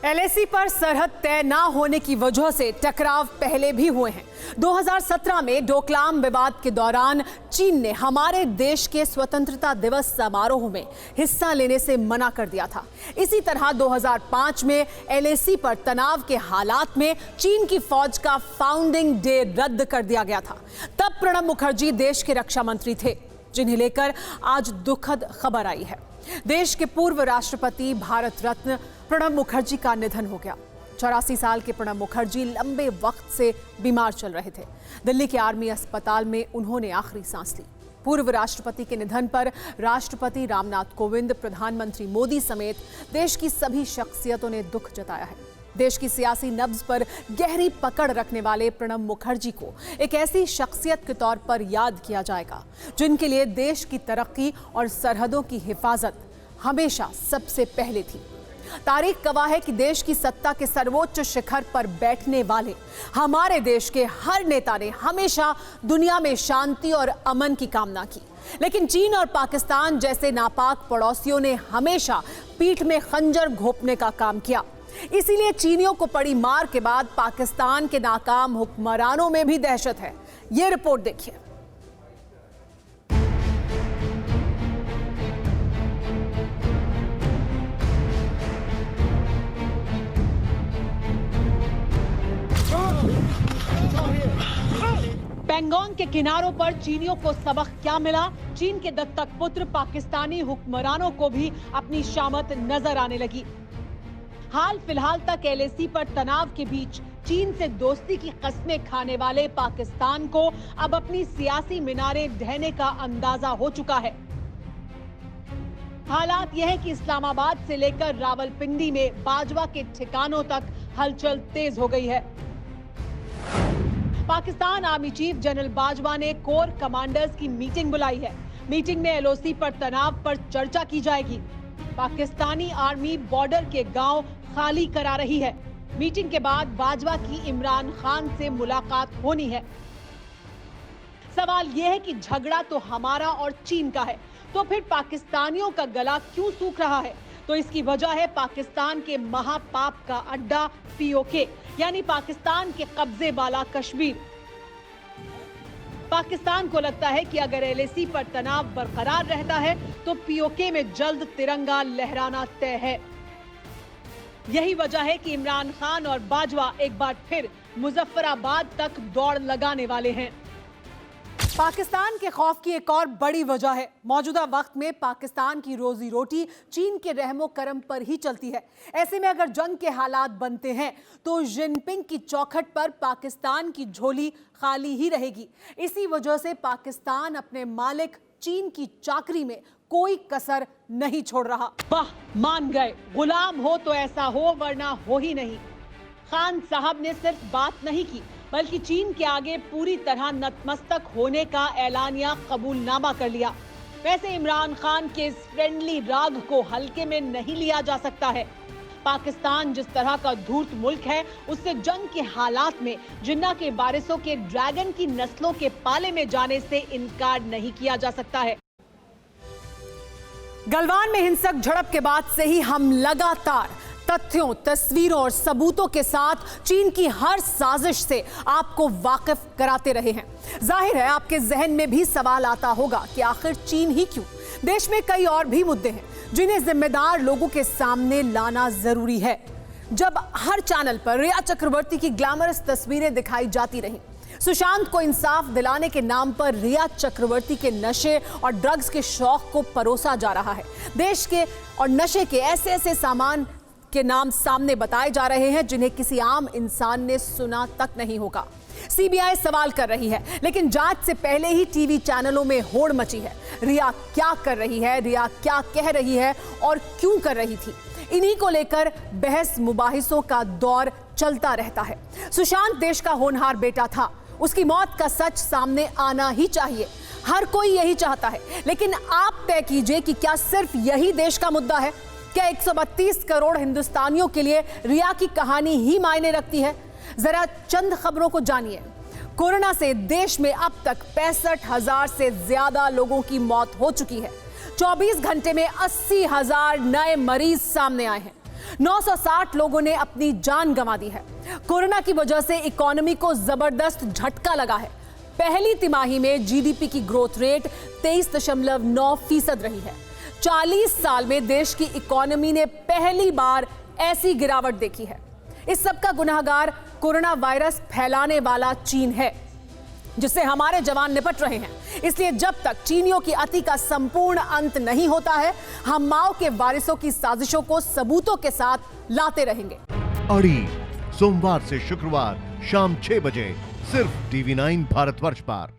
LAC पर सरहद तय न होने की वजह से टकराव पहले भी हुए हैं। 2017 में डोकलाम विवाद के दौरान चीन ने हमारे देश के स्वतंत्रता दिवस समारोह में हिस्सा लेने से मना कर दिया था। इसी तरह 2005 में एलएसी पर तनाव के हालात में चीन की फौज का फाउंडिंग डे रद्द कर दिया गया था। तब प्रणब मुखर्जी देश के रक्षा मंत्री थे, जिन्हें लेकर आज दुखद खबर आई है। देश के पूर्व राष्ट्रपति भारत रत्न प्रणब मुखर्जी का निधन हो गया। 84 साल के प्रणब मुखर्जी लंबे वक्त से बीमार चल रहे थे। दिल्ली के आर्मी अस्पताल में उन्होंने आखिरी सांस ली। पूर्व राष्ट्रपति के निधन पर राष्ट्रपति रामनाथ कोविंद, प्रधानमंत्री मोदी समेत देश की सभी शख्सियतों ने दुख जताया है। देश की सियासी नब्ज पर गहरी पकड़ रखने वाले प्रणब मुखर्जी को एक ऐसी शख्सियत के तौर पर याद किया जाएगा जिनके लिए देश की तरक्की और सरहदों की हिफाजत हमेशा सबसे पहले थी। तारीख गवाह है कि देश की सत्ता के सर्वोच्च शिखर पर बैठने वाले हमारे देश के हर नेता ने हमेशा दुनिया में शांति और अमन की कामना की, लेकिन चीन और पाकिस्तान जैसे नापाक पड़ोसियों ने हमेशा पीठ में खंजर घोंपने का काम किया। इसीलिए चीनियों को पड़ी मार के बाद पाकिस्तान के नाकाम हुक्मरानों में भी दहशत है। ये रिपोर्ट देखिए। पेंगोंग के किनारों पर चीनियों को सबक क्या मिला? चीन के दत्तक पुत्र पाकिस्तानी हुक्मरानों को भी अपनी शामत नजर आने लगी। हाल फिलहाल तक एलएसी पर तनाव के बीच चीन से दोस्ती की कस्में खाने वाले पाकिस्तान को अब अपनी सियासी मीनारें ढहने का अंदाजा हो चुका है। हालात यह है कि इस्लामाबाद से लेकर रावलपिंडी में बाजवा के ठिकानों तक हलचल तेज हो गई है। Pakistan army chief general Bajwa ने कोर कमांडर्स की मीटिंग बुलाई है। मीटिंग में एलओसी पर तनाव पर चर्चा की जाएगी। पाकिस्तानी आर्मी बॉर्डर के गांव खाली करा रही है। मीटिंग के बाद बाजवा की इमरान खान से मुलाकात होनी है। सवाल यह है कि झगड़ा तो हमारा और चीन का है, तो फिर पाकिस्तानियों का गला क्यों सूख रहा है? तो इसकी वजह है पाकिस्तान के महापाप का अड्डा पीओके, यानी पाकिस्तान के कब्जे वाला कश्मीर। पाकिस्तान को लगता है कि अगर एलएसी पर तनाव बरकरार रहता है तो पीओके में जल्द तिरंगा लहराना तय है। यही वजह है कि इमरान खान और बाजवा एक बार फिर मुजफ्फराबाद तक दौड़ लगाने वाले हैं। पाकिस्तान के खौफ की एक और बड़ी वजह है, मौजूदा वक्त में पाकिस्तान की रोजी रोटी चीन के रहमो करम पर ही चलती है। ऐसे में अगर जंग के हालात बनते हैं तो जिनपिंग की चौखट पर पाकिस्तान की झोली खाली ही रहेगी। इसी वजह से पाकिस्तान अपने मालिक चीन की चाकरी में कोई कसर नहीं छोड़ रहा। वाह, मान गए, गुलाम हो तो ऐसा हो, वरना हो ही नहीं। खान साहब ने सिर्फ बात नहीं की, बल्कि चीन के आगे पूरी तरह नतमस्तक होने का ऐलानिया कबूलनामा कर लिया। वैसे इमरान खान के इस फ्रेंडली राग को हल्के में नहीं लिया जा सकता है। पाकिस्तान जिस तरह का धूर्त मुल्क है, उससे जंग के हालात में जिन्ना के वारिसों के ड्रैगन की नस्लों के पाले में जाने से इनकार नहीं किया जा सकता है। गलवान में हिंसक झड़प के बाद से ही हम लगातार तथ्यों, तस्वीरों और सबूतों के साथ चीन की हर साजिश से आपको वाकिफ कराते रहे हैं। जाहिर है आपके जहन में भी सवाल आता होगा कि आखिर चीन ही क्यों? देश में कई और भी मुद्दे हैं जिन्हें जिम्मेदार लोगों के सामने लाना जरूरी है। जब हर चैनल पर रिया चक्रवर्ती की ग्लैमरस तस्वीरें दिखाई जाती रहीं, सुशांत को इंसाफ दिलाने के नाम पर रिया चक्रवर्ती के नशे और ड्रग्स के शौक को परोसा जा रहा है। देश के और नशे के ऐसे ऐसे सामान के नाम सामने बताए जा रहे हैं जिन्हें किसी आम इंसान ने सुना तक नहीं होगा। सीबीआई सवाल कर रही है, लेकिन जांच से पहले ही टीवी चैनलों में होड़ मची है। रिया क्या कर रही है, रिया क्या कह रही है और क्यों कर रही थी, इन्हीं को लेकर बहस मुबाहिसों का दौर चलता रहता है। सुशांत देश का होनहार बेटा था, उसकी मौत का सच सामने आना ही चाहिए। हर कोई यही चाहता है, लेकिन आप तय कीजिए कि क्या सिर्फ यही देश का मुद्दा है? क्या 132 करोड़ हिंदुस्तानियों के लिए रिया की कहानी ही मायने रखती है? जरा चंद खबरों को जानिए। कोरोना से देश में अब तक 65,000 से ज्यादा लोगों की मौत हो चुकी है। 24 घंटे में 80,000 नए मरीज सामने आए हैं। 960 लोगों ने अपनी जान गंवा दी है। कोरोना की वजह से इकोनॉमी को जबरदस्त झटका लगा है। पहली तिमाही में जीडीपी की ग्रोथ रेट 23.9% रही है। 40 साल में देश की इकोनॉमी ने पहली बार ऐसी गिरावट देखी है। इस सब का गुनहगार कोरोना वायरस फैलाने वाला चीन है, जिससे हमारे जवान निपट रहे हैं। इसलिए जब तक चीनियों की अति का संपूर्ण अंत नहीं होता है, हम माओ के वारिसों की साजिशों को सबूतों के साथ लाते रहेंगे। अड़ी सोमवार से शुक्रवार शाम 6 बजे सिर्फ TV9 भारतवर्ष पर।